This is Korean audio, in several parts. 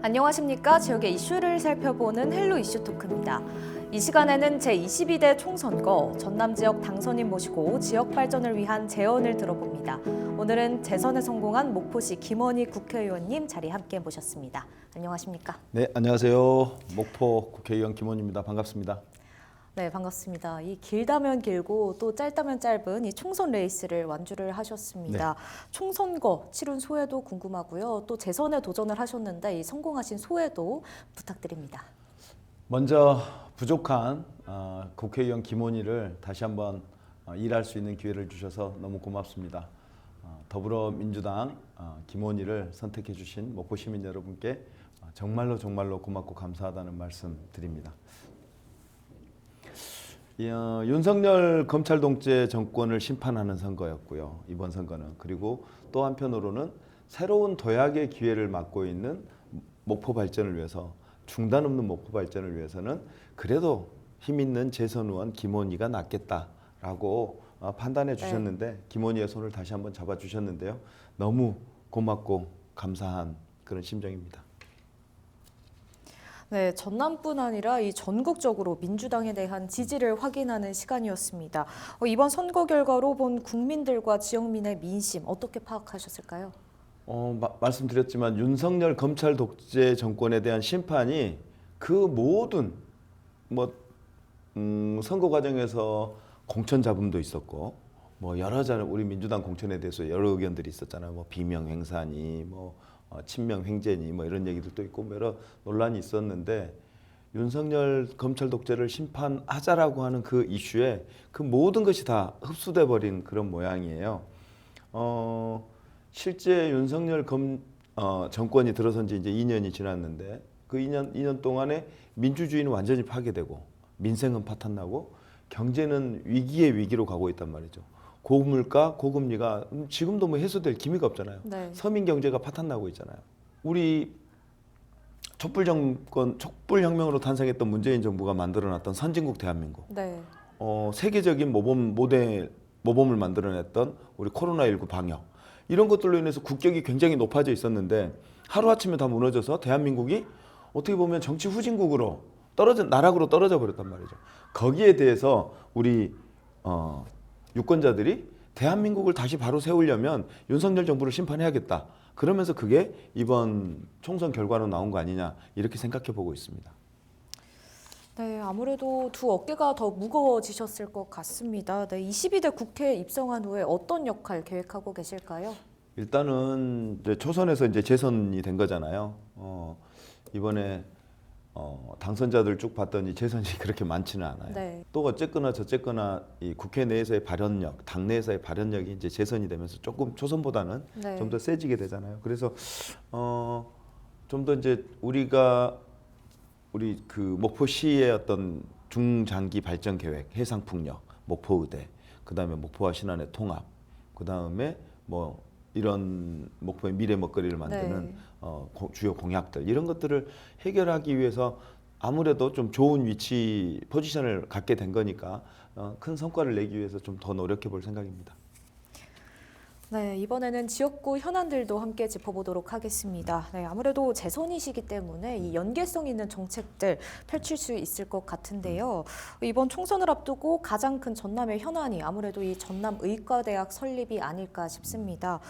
안녕하십니까. 지역의 이슈를 살펴보는 헬로 이슈 토크입니다. 이 시간에는 제22대 총선거 전남 지역 당선인 모시고 지역 발전을 위한 제언을 들어봅니다. 오늘은 재선에 성공한 목포시 김원희 국회의원님 자리 함께 모셨습니다. 안녕하십니까? 네, 안녕하세요. 목포 국회의원 김원희입니다. 반갑습니다. 네, 반갑습니다. 이 길다면 길고 또 짧다면 짧은 이 총선 레이스를 완주를 하셨습니다. 네. 총선거 치룬 소회도 궁금하고요. 또 재선에 도전을 하셨는데 이 성공하신 소회도 부탁드립니다. 먼저 부족한 국회의원 김원희를 다시 한번 일할 수 있는 기회를 주셔서 너무 고맙습니다. 더불어민주당 김원희를 선택해 주신 목포 시민 여러분께 정말로 고맙고 감사하다는 말씀 드립니다. 윤석열 검찰 동체 정권을 심판하는 선거였고요. 이번 선거는. 그리고 또 한편으로는 새로운 도약의 기회를 맞고 있는 목포 발전을 위해서, 중단 없는 목포 발전을 위해서는 그래도 힘 있는 재선 의원 김원희가 낫겠다라고 판단해 주셨는데 김원희의 손을 다시 한번 잡아 주셨는데요. 너무 고맙고 감사한 그런 심정입니다. 네, 전남뿐 아니라 이 전국적으로 민주당에 대한 지지를 확인하는 시간이었습니다. 이번 선거 결과로 본 국민들과 지역민의 민심 어떻게 파악하셨을까요? 말씀드렸지만 윤석열 검찰 독재 정권에 대한 심판이 그 모든 선거 과정에서 공천 잡음도 있었고 여러 우리 민주당 공천에 대해서 여러 의견들이 있었잖아요. 비명 횡사니 친명 횡재니 이런 얘기들도 있고 여러 논란이 있었는데 윤석열 검찰 독재를 심판하자라고 하는 그 이슈에 그 모든 것이 다 흡수돼 버린 그런 모양이에요. 실제 윤석열 정권이 들어선 지 이제 2년이 지났는데 그 2년 동안에 민주주의는 완전히 파괴되고 민생은 파탄나고 경제는 위기의 위기로 가고 있단 말이죠. 고물가, 고금리가 지금도 해소될 기미가 없잖아요. 네. 서민 경제가 파탄나고 있잖아요. 우리 촛불혁명으로 탄생했던 문재인 정부가 만들어놨던 선진국 대한민국. 네. 세계적인 모범을 만들어냈던 우리 코로나19 방역. 이런 것들로 인해서 국격이 굉장히 높아져 있었는데 하루아침에 다 무너져서 대한민국이 어떻게 보면 정치 후진국으로 나락으로 떨어져 버렸단 말이죠. 거기에 대해서 우리 유권자들이 대한민국을 다시 바로 세우려면 윤석열 정부를 심판해야겠다. 그러면서 그게 이번 총선 결과로 나온 거 아니냐 이렇게 생각해 보고 있습니다. 네, 아무래도 두 어깨가 더 무거워지셨을 것 같습니다. 네, 22대 국회에 입성한 후에 어떤 역할 계획하고 계실까요? 일단은 이제 초선에서 이제 재선이 된 거잖아요. 이번에 당선자들 쭉 봤더니 재선이 그렇게 많지는 않아요. 네. 또 어쨌거나 저쨌거나 이 국회 내에서의 발언력, 당내에서의 발언력이 이제 재선이 되면서 조금 초선보다는 좀 더 세지게 되잖아요. 그래서 좀 더 이제 우리 그 목포시의 어떤 중장기 발전 계획, 해상풍력, 목포의대, 그다음에 목포와 신안의 통합, 그다음에 이런 목포의 미래 먹거리를 만드는 주요 공약들 이런 것들을 해결하기 위해서 아무래도 좀 좋은 위치 포지션을 갖게 된 거니까 큰 성과를 내기 위해서 좀 더 노력해 볼 생각입니다. 네, 이번에는 지역구 현안들도 함께 짚어보도록 하겠습니다. 네, 아무래도 재선이시기 때문에 이 연계성 있는 정책들 펼칠 수 있을 것 같은데요. 이번 총선을 앞두고 가장 큰 전남의 현안이 아무래도 이 전남의과대학 설립이 아닐까 싶습니다.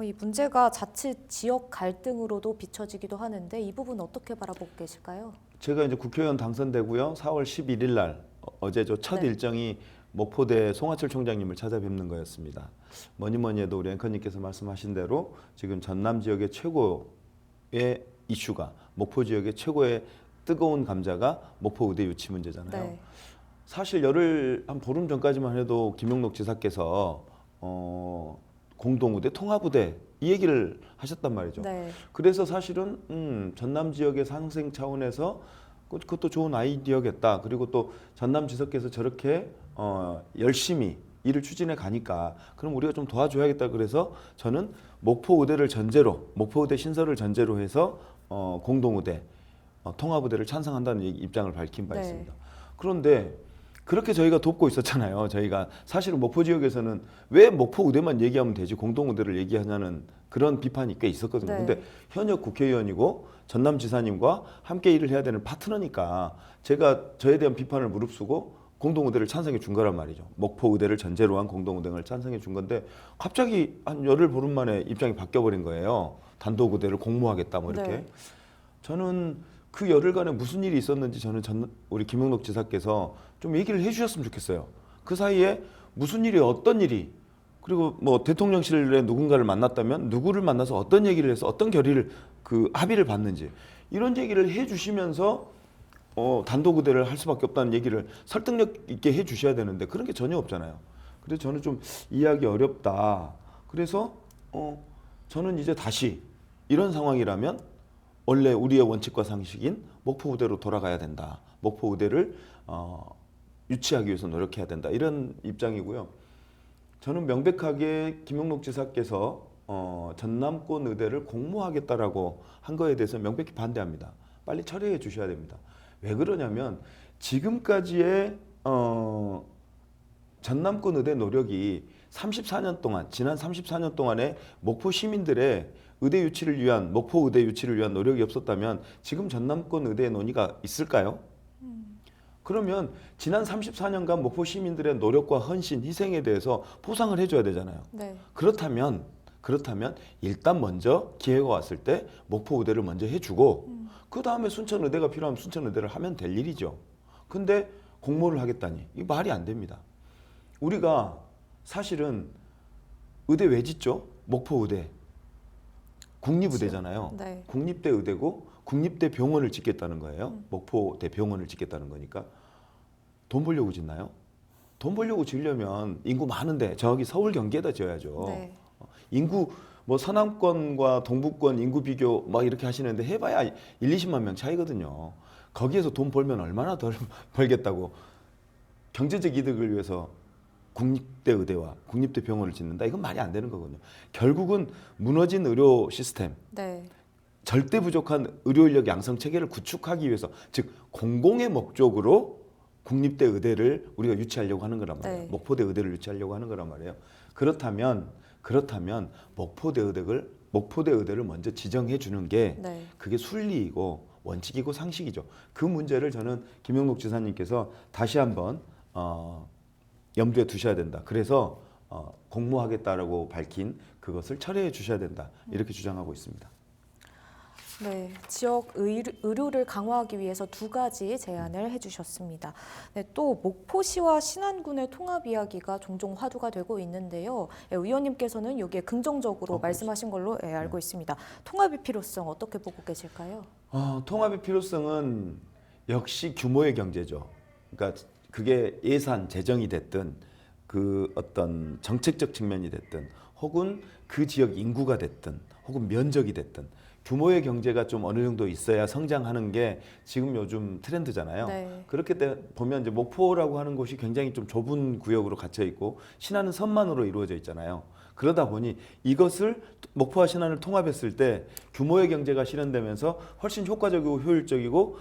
이 문제가 자칫 지역 갈등으로도 비춰지기도 하는데 이 부분 어떻게 바라보고 계실까요? 제가 이제 국회의원 당선되고요. 4월 11일 날 어제 첫 일정이 목포대 송하철 총장님을 찾아뵙는 거였습니다. 뭐니 해도 우리 앵커님께서 말씀하신 대로 지금 전남 지역의 최고의 이슈가 목포 지역의 최고의 뜨거운 감자가 목포 의대 유치 문제잖아요. 네. 사실 한 보름 전까지만 해도 김용록 지사께서 공동의대 통합의대 이 얘기를 하셨단 말이죠. 네. 그래서 사실은 전남 지역의 상생 차원에서 그것도 좋은 아이디어겠다. 그리고 또 전남 지사께서 저렇게 열심히 일을 추진해 가니까 그럼 우리가 좀 도와줘야겠다. 그래서 저는 목포의대를 전제로, 목포의대 신설을 전제로 해서 공동의대, 통합의대를 찬성한다는 입장을 밝힌 바 있습니다. 그런데 그렇게 저희가 돕고 있었잖아요. 저희가 사실은 목포 지역에서는 왜 목포의대만 얘기하면 되지 공동의대를 얘기하냐는 그런 비판이 꽤 있었거든요. 네. 근데 현역 국회의원이고 전남지사님과 함께 일을 해야 되는 파트너니까 제가 저에 대한 비판을 무릅쓰고 공동의대를 찬성해 준 거란 말이죠. 목포 의대를 전제로 한 공동의대를 찬성해 준 건데 갑자기 한 열흘 보름 만에 입장이 바뀌어 버린 거예요. 단독 의대를 공모하겠다 뭐 이렇게. 네. 저는 그 열흘간에 무슨 일이 있었는지 저는 우리 김영록 지사께서 좀 얘기를 해주셨으면 좋겠어요. 그 사이에 무슨 일이 어떤 일이 그리고 뭐 대통령실에 누군가를 만났다면 누구를 만나서 어떤 얘기를 해서 어떤 결의를 그 합의를 봤는지 이런 얘기를 해주시면서 단독 의대를 할 수밖에 없다는 얘기를 설득력 있게 해주셔야 되는데 그런 게 전혀 없잖아요. 그래서 저는 좀 이해하기 어렵다. 그래서 저는 이제 다시 이런 상황이라면 원래 우리의 원칙과 상식인 목포 의대로 돌아가야 된다. 목포 의대를 유치하기 위해서 노력해야 된다. 이런 입장이고요. 저는 명백하게 김영록 지사께서 전남권 의대를 공모하겠다라고 한 거에 대해서 명백히 반대합니다. 빨리 처리해 주셔야 됩니다. 왜 그러냐면 지금까지의 전남권 의대 노력이 34년 동안 지난 34년 동안에 목포 시민들의 의대 유치를 위한 목포 의대 유치를 위한 노력이 없었다면 지금 전남권 의대 논의가 있을까요? 그러면 지난 34년간 목포 시민들의 노력과 헌신, 희생에 대해서 보상을 해줘야 되잖아요. 네. 그렇다면 일단 먼저 기회가 왔을 때 목포 의대를 먼저 해주고 그 다음에 순천 의대가 필요하면 순천 의대를 하면 될 일이죠. 근데 공모를 하겠다니 이 말이 안 됩니다. 우리가 사실은 의대 왜 짓죠? 목포 의대 국립의대잖아요. 네. 국립대 의대고 국립대 병원을 짓겠다는 거예요. 목포대 병원을 짓겠다는 거니까 돈 벌려고 짓나요? 돈 벌려고 지으려면 인구 많은데 저기 서울 경기에다 지어야죠. 네. 인구 뭐 서남권과 동북권 인구 비교 막 이렇게 하시는데 해봐야 1, 20만 명 차이거든요. 거기에서 돈 벌면 얼마나 덜 벌겠다고 경제적 이득을 위해서 국립대 의대와 국립대 병원을 짓는다. 이건 말이 안 되는 거거든요. 결국은 무너진 의료 시스템, 네. 절대 부족한 의료 인력 양성 체계를 구축하기 위해서 즉 공공의 목적으로 국립대 의대를 우리가 유치하려고 하는 거란 말이에요. 네. 목포대 의대를 유치하려고 하는 거란 말이에요. 그렇다면 목포대 의대를 먼저 지정해 주는 게 네. 그게 순리이고 원칙이고 상식이죠. 그 문제를 저는 김영록 지사님께서 다시 한번 염두에 두셔야 된다. 그래서 공모하겠다라고 밝힌 그것을 철회해 주셔야 된다. 이렇게 주장하고 있습니다. 네, 지역 의료를 강화하기 위해서 두 가지 제안을 해주셨습니다. 네, 또 목포시와 신안군의 통합 이야기가 종종 화두가 되고 있는데요. 의원님께서는 여기에 긍정적으로 말씀하신 걸로 알고 있습니다. 통합의 필요성 어떻게 보고 계실까요? 통합의 필요성은 역시 규모의 경제죠. 그러니까 그게 예산, 재정이 됐든 그 어떤 정책적 측면이 됐든 혹은 그 지역 인구가 됐든 혹은 면적이 됐든 규모의 경제가 좀 어느 정도 있어야 성장하는 게 지금 요즘 트렌드잖아요. 네. 그렇게 보면 이제 목포라고 하는 곳이 굉장히 좀 좁은 구역으로 갇혀 있고 신안은 섬만으로 이루어져 있잖아요. 그러다 보니 이것을 목포와 신안을 통합했을 때 규모의 경제가 실현되면서 훨씬 효과적이고 효율적이고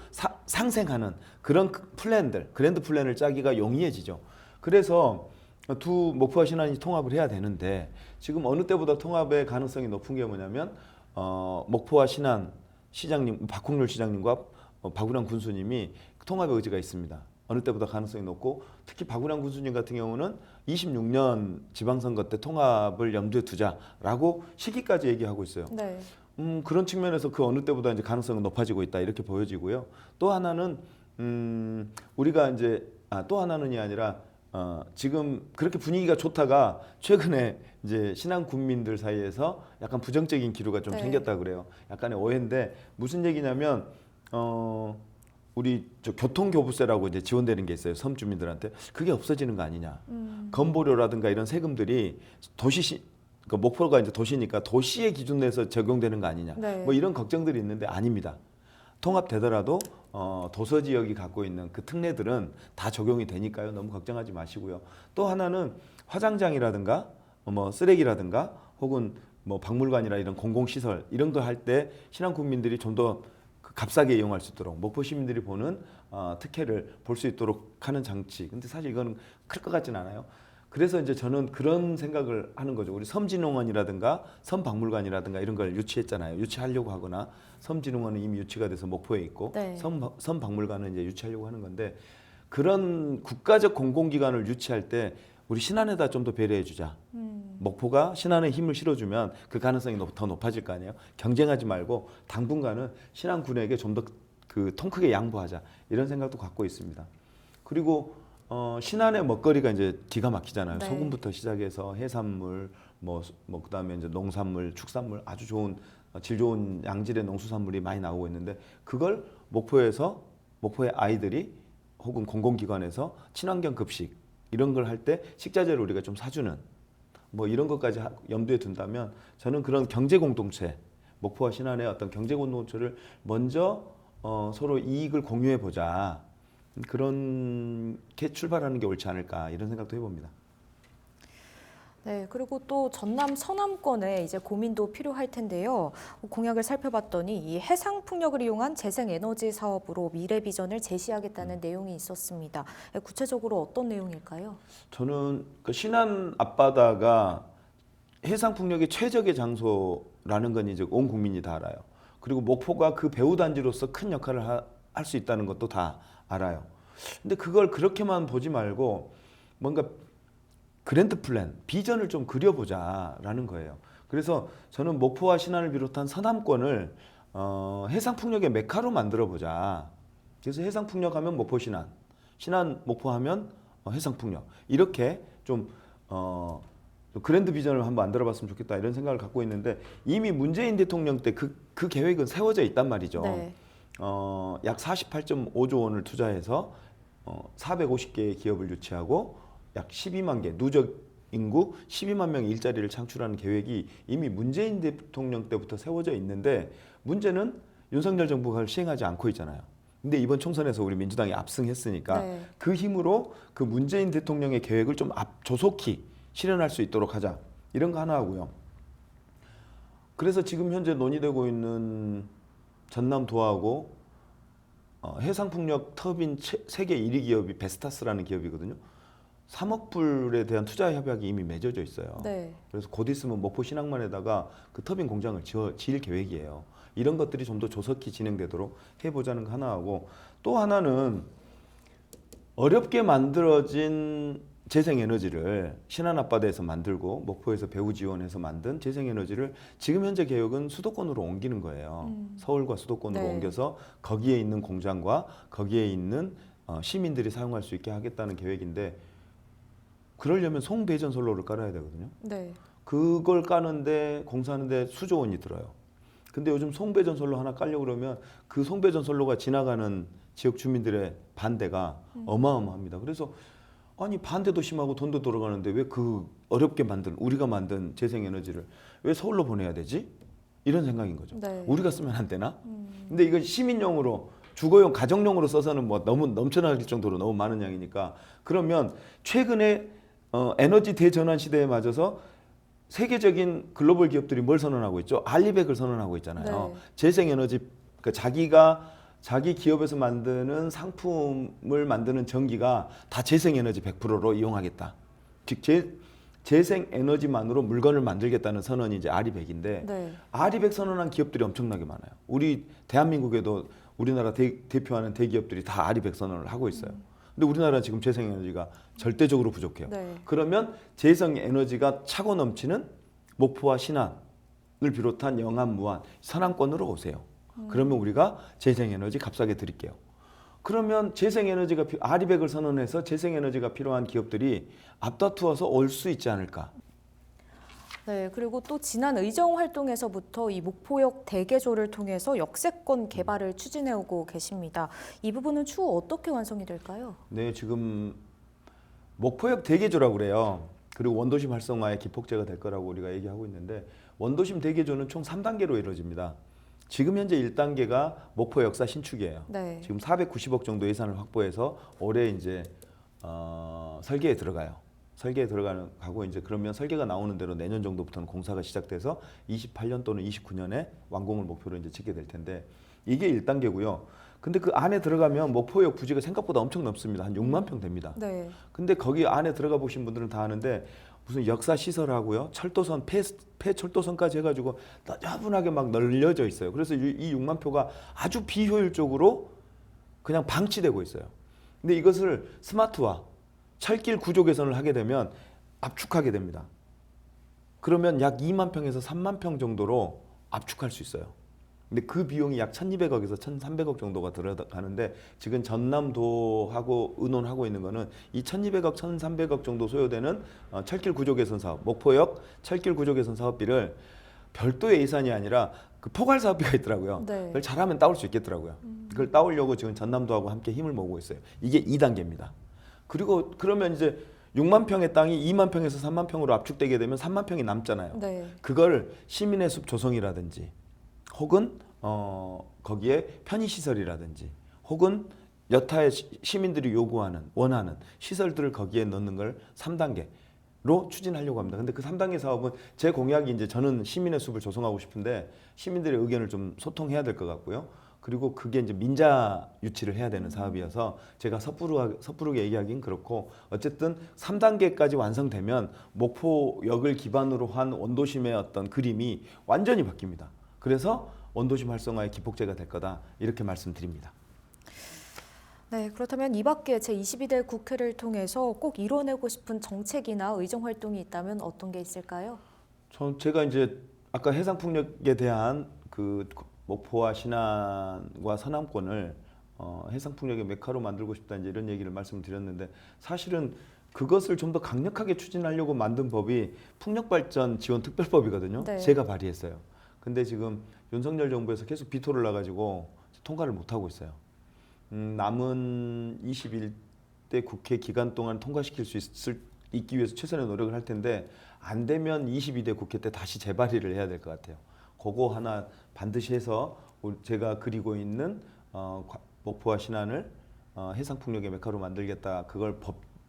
상생하는 그런 플랜들, 그랜드 플랜을 짜기가 용이해지죠. 그래서 두 목포와 신안이 통합을 해야 되는데 지금 어느 때보다 통합의 가능성이 높은 게 뭐냐면 목포와 신안 시장님, 박홍렬 시장님과 박우량 군수님이 통합의 의지가 있습니다. 어느 때보다 가능성이 높고 특히 박우량 군수님 같은 경우는 26년 지방선거 때 통합을 염두에 두자라고 시기까지 얘기하고 있어요. 네. 그런 측면에서 그 어느 때보다 이제 가능성은 높아지고 있다 이렇게 보여지고요. 또 하나는 우리가 이제 또 하나는이 아니라 지금 그렇게 분위기가 좋다가 최근에 이제 신안 군민들 사이에서 약간 부정적인 기류가 좀 네. 생겼다 그래요. 약간의 오해인데 무슨 얘기냐면 우리 저 교통교부세라고 이제 지원되는 게 있어요. 섬 주민들한테 그게 없어지는 거 아니냐. 건보료라든가 이런 세금들이 그러니까 목포가 이제 도시니까 도시의 기준 내에서 적용되는 거 아니냐. 네. 뭐 이런 걱정들이 있는데 아닙니다. 통합되더라도 도서 지역이 갖고 있는 그 특례들은 다 적용이 되니까요. 너무 걱정하지 마시고요. 또 하나는 화장장이라든가 뭐 쓰레기라든가 혹은 뭐 박물관이나 이런 공공시설 이런 거 할 때 신안 국민들이 좀 더 값싸게 이용할 수 있도록 목포 시민들이 보는 특혜를 볼 수 있도록 하는 장치. 근데 사실 이거는 클 것 같지는 않아요. 그래서 이제 저는 그런 생각을 하는 거죠. 우리 섬진흥원이라든가 섬박물관이라든가 이런 걸 유치했잖아요. 유치하려고 하거나 섬진흥원은 이미 유치가 돼서 목포에 있고 네. 섬박물관은 이제 유치하려고 하는 건데 그런 국가적 공공기관을 유치할 때 우리 신안에다 좀 더 배려해 주자. 목포가 신안에 힘을 실어주면 그 가능성이 더 높아질 거 아니에요. 경쟁하지 말고 당분간은 신안군에게 좀 더 그 통 크게 양보하자 이런 생각도 갖고 있습니다. 그리고 신안의 먹거리가 이제 기가 막히잖아요. 네. 소금부터 시작해서 해산물, 뭐 그다음에 이제 농산물, 축산물 아주 좋은 질 좋은 양질의 농수산물이 많이 나오고 있는데 그걸 목포의 아이들이 혹은 공공기관에서 친환경 급식 이런 걸 할 때 식자재를 우리가 좀 사주는 뭐 이런 것까지 염두에 둔다면 저는 그런 경제 공동체 목포와 신안의 어떤 경제 공동체를 먼저 서로 이익을 공유해 보자. 그렇게 출발하는 게 옳지 않을까 이런 생각도 해봅니다. 네, 그리고 또 전남 서남권에 이제 고민도 필요할 텐데요. 공약을 살펴봤더니 이 해상 풍력을 이용한 재생 에너지 사업으로 미래 비전을 제시하겠다는 내용이 있었습니다. 구체적으로 어떤 내용일까요? 저는 그 신안 앞바다가 해상 풍력의 최적의 장소라는 건 이제 온 국민이 다 알아요. 그리고 목포가 그 배후 단지로서 큰 역할을 할 수 있다는 것도 다 알아요. 근데 그걸 그렇게만 보지 말고 뭔가 그랜드 플랜, 비전을 좀 그려보자라는 거예요. 그래서 저는 목포와 신안을 비롯한 서남권을 해상 풍력의 메카로 만들어 보자. 그래서 해상 풍력하면 목포 신안, 신안 목포하면 해상 풍력 이렇게 좀 그랜드 비전을 한번 만들어봤으면 좋겠다 이런 생각을 갖고 있는데 이미 문재인 대통령 때 그 계획은 세워져 있단 말이죠. 네. 약 48.5조 원을 투자해서 450개의 기업을 유치하고 약 12만 개 누적 인구 12만 명의 일자리를 창출하는 계획이 이미 문재인 대통령 때부터 세워져 있는데 문제는 윤석열 정부가 그걸 시행하지 않고 있잖아요. 근데 이번 총선에서 우리 민주당이 압승했으니까 네. 그 힘으로 그 문재인 대통령의 계획을 좀 조속히 실현할 수 있도록 하자. 이런 거 하나 하고요. 그래서 지금 현재 논의되고 있는 전남 도하고 해상풍력 터빈 세계 1위 기업이 베스타스라는 기업이거든요. 3억 불에 대한 투자 협약이 이미 맺어져 있어요. 네. 그래서 곧 있으면 목포 신항만에다가 그 터빈 공장을 지을 계획이에요. 이런 것들이 좀 더 조속히 진행되도록 해보자는 거 하나 하고 또 하나는 어렵게 만들어진 재생에너지를 신안 앞바다에서 만들고 목포에서 배후 지원해서 만든 재생에너지를 지금 현재 계획은 수도권으로 옮기는 거예요. 서울과 수도권으로 네. 옮겨서 거기에 있는 공장과 거기에 있는 시민들이 사용할 수 있게 하겠다는 계획인데 그러려면 송배전솔로를 깔아야 되거든요. 네. 그걸 까는데 공사하는데 수조 원이 들어요. 근데 요즘 송배전솔로 하나 깔려고 그러면 그 송배전솔로가 지나가는 지역 주민들의 반대가 어마어마합니다. 그래서 아니 반대도 심하고 돈도 들어가는데 왜 그 어렵게 만든 우리가 만든 재생에너지를 왜 서울로 보내야 되지? 이런 생각인 거죠. 네. 우리가 쓰면 안 되나? 근데 이건 시민용으로 주거용 가정용으로 써서는 뭐 너무 넘쳐날 정도로 너무 많은 양이니까 그러면 최근에 에너지 대전환 시대에 맞아서 세계적인 글로벌 기업들이 뭘 선언하고 있죠? 알리백을 선언하고 있잖아요. 네. 재생에너지 자기 기업에서 만드는 상품을 만드는 전기가 다 재생에너지 100%로 이용하겠다. 즉 재생에너지만으로 물건을 만들겠다는 선언이 이제 아리백인데 네. 아리백 선언한 기업들이 엄청나게 많아요. 우리 대한민국에도 우리나라 대표하는 대기업들이 다 아리백 선언을 하고 있어요. 근데 우리나라 지금 재생에너지가 절대적으로 부족해요. 네. 그러면 재생에너지가 차고 넘치는 목포와 신안을 비롯한 영암, 무안, 서남권으로 오세요. 그러면 우리가 재생에너지 값싸게 드릴게요. 그러면 재생에너지가 아리백을 선언해서 재생에너지가 필요한 기업들이 앞다투어서 올 수 있지 않을까. 네, 그리고 또 지난 의정 활동에서부터 이 목포역 대개조를 통해서 역세권 개발을 추진해오고 계십니다. 이 부분은 추후 어떻게 완성이 될까요? 네, 지금 목포역 대개조라고 그래요. 그리고 원도심 활성화의 기폭제가 될 거라고 우리가 얘기하고 있는데 원도심 대개조는 총 3단계로 이루어집니다. 지금 현재 1단계가 목포 역사 신축이에요. 네. 지금 490억 정도 예산을 확보해서 올해 이제 설계에 들어가요. 설계에 가고 이제 그러면 설계가 나오는 대로 내년 정도부터는 공사가 시작돼서 28년 또는 29년에 완공을 목표로 이제 짓게 될 텐데 이게 1단계고요. 근데 그 안에 들어가면 목포역 부지가 생각보다 엄청 넓습니다. 한 6만 평 됩니다. 네. 근데 거기 안에 들어가 보신 분들은 다 아는데 무슨 역사 시설하고요, 철도선, 폐철도선까지 해가지고 너저분하게 막 널려져 있어요. 그래서 이 6만 표가 아주 비효율적으로 그냥 방치되고 있어요. 근데 이것을 스마트화, 철길 구조 개선을 하게 되면 압축하게 됩니다. 그러면 약 2만 평에서 3만 평 정도로 압축할 수 있어요. 근데 그 비용이 약 1,200억에서 1,300억 정도가 들어가는데 지금 전남도하고 의논하고 있는 거는 이 1,200억, 1,300억 정도 소요되는 철길 구조 개선 사업, 목포역 철길 구조 개선 사업비를 별도의 예산이 아니라 그 포괄 사업비가 있더라고요. 네. 그걸 잘하면 따올 수 있겠더라고요. 그걸 따오려고 지금 전남도하고 함께 힘을 모으고 있어요. 이게 2단계입니다. 그리고 그러면 이제 6만 평의 땅이 2만 평에서 3만 평으로 압축되게 되면 3만 평이 남잖아요. 네. 그걸 시민의 숲 조성이라든지 혹은 거기에 편의시설이라든지 혹은 여타의 시민들이 요구하는 원하는 시설들을 거기에 넣는 걸 3단계로 추진하려고 합니다. 근데 그 3단계 사업은 제 공약이 이제 저는 시민의 숲을 조성하고 싶은데 시민들의 의견을 좀 소통해야 될 것 같고요. 그리고 그게 이제 민자 유치를 해야 되는 사업이어서 제가 섣부르게 얘기하긴 그렇고 어쨌든 3단계까지 완성되면 목포역을 기반으로 한 원도심의 어떤 그림이 완전히 바뀝니다. 그래서 원도심 활성화의 기폭제가 될 거다 이렇게 말씀드립니다. 네, 그렇다면 이 밖에 제22대 국회를 통해서 꼭 이뤄내고 싶은 정책이나 의정 활동이 있다면 어떤 게 있을까요? 제가 이제 아까 해상풍력에 대한 그 목포와 신안과 서남권을 해상풍력의 메카로 만들고 싶다 이제 이런 얘기를 말씀드렸는데 사실은 그것을 좀 더 강력하게 추진하려고 만든 법이 풍력발전 지원 특별법이거든요. 네. 제가 발의했어요. 근데 지금 윤석열 정부에서 계속 비토를 놔가지고 통과를 못 하고 있어요. 남은 21대 국회 기간 동안 통과시킬 수 있기 위해서 최선의 노력을 할 텐데 안 되면 22대 국회 때 다시 재발의를 해야 될 것 같아요. 그거 하나 반드시 해서 제가 그리고 있는 목포와 신안을 해상풍력의 메카로 만들겠다. 그걸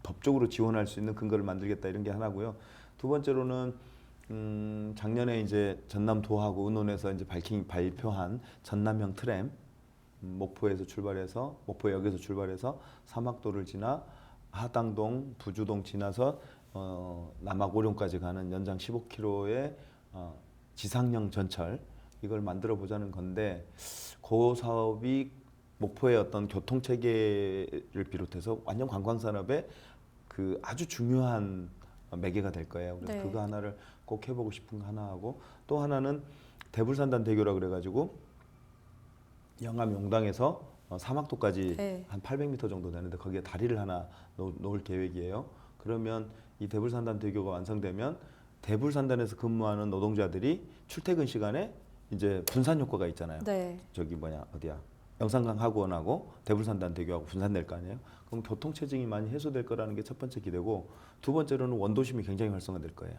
법적으로 지원할 수 있는 근거를 만들겠다 이런 게 하나고요. 두 번째로는 작년에 이제 전남도하고 의논해서 이제 발표한 전남형 트램 목포역에서 출발해서 사막도를 지나 하당동, 부주동 지나서 남학오룡까지 가는 연장 15km의 지상형 전철 이걸 만들어 보자는 건데 그 사업이 목포의 어떤 교통 체계를 비롯해서 완전 관광 산업의 그 아주 중요한 매개가 될 거예요. 그래서 네. 그거 하나를 꼭 해보고 싶은 거 하나 하고 또 하나는 대불산단 대교라 그래가지고 영암 용당에서 사막도까지 네. 한 800m 정도 되는데 거기에 다리를 하나 놓을 계획이에요. 그러면 이 대불산단 대교가 완성되면 대불산단에서 근무하는 노동자들이 출퇴근 시간에 이제 분산 효과가 있잖아요. 네. 저기 어디야? 영산강 학원하고 대불산단 대교하고 분산될 거 아니에요? 그럼 교통 체증이 많이 해소될 거라는 게 첫 번째 기대고 두 번째로는 원도심이 굉장히 활성화될 거예요.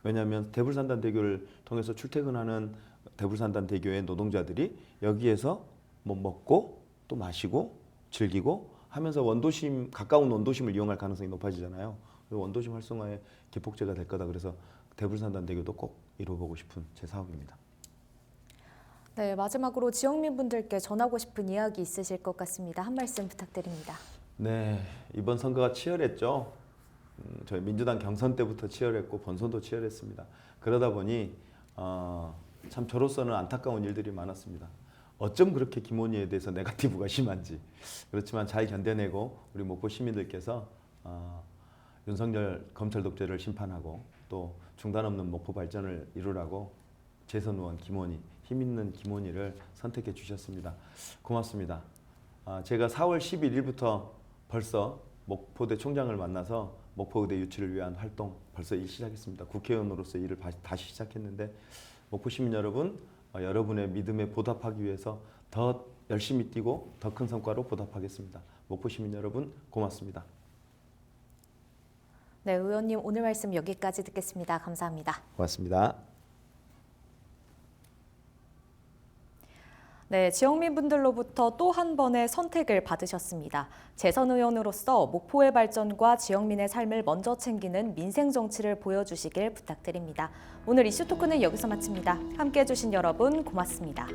왜냐하면 대불산단 대교를 통해서 출퇴근하는 대불산단 대교의 노동자들이 여기에서 뭐 먹고 또 마시고 즐기고 하면서 가까운 원도심을 이용할 가능성이 높아지잖아요. 원도심 활성화의 기폭제가 될 거다. 그래서 대불산단 대교도 꼭 이뤄보고 싶은 제 사업입니다. 네, 마지막으로 지역민 분들께 전하고 싶은 이야기 있으실 것 같습니다. 한 말씀 부탁드립니다. 네, 이번 선거가 치열했죠. 저희 민주당 경선 때부터 치열했고 본선도 치열했습니다. 그러다 보니 참 저로서는 안타까운 일들이 많았습니다. 어쩜 그렇게 김원희에 대해서 네거티브가 심한지. 그렇지만 잘 견뎌내고 우리 목포 시민들께서 윤석열 검찰 독재를 심판하고 또 중단 없는 목포 발전을 이루라고 재선 의원 김원희, 힘 있는 김원희를 선택해 주셨습니다. 고맙습니다. 제가 4월 11일부터 벌써 목포대 총장을 만나서 목포의대 유치를 위한 활동 벌써 시작했습니다. 국회의원으로서 일을 다시 시작했는데 목포 시민 여러분, 여러분의 믿음에 보답하기 위해서 더 열심히 뛰고 더 큰 성과로 보답하겠습니다. 목포 시민 여러분 고맙습니다. 네, 의원님 오늘 말씀 여기까지 듣겠습니다. 감사합니다. 고맙습니다. 네, 지역민 분들로부터 또 한 번의 선택을 받으셨습니다. 재선 의원으로서 목포의 발전과 지역민의 삶을 먼저 챙기는 민생 정치를 보여주시길 부탁드립니다. 오늘 이슈 토크는 여기서 마칩니다. 함께해 주신 여러분 고맙습니다.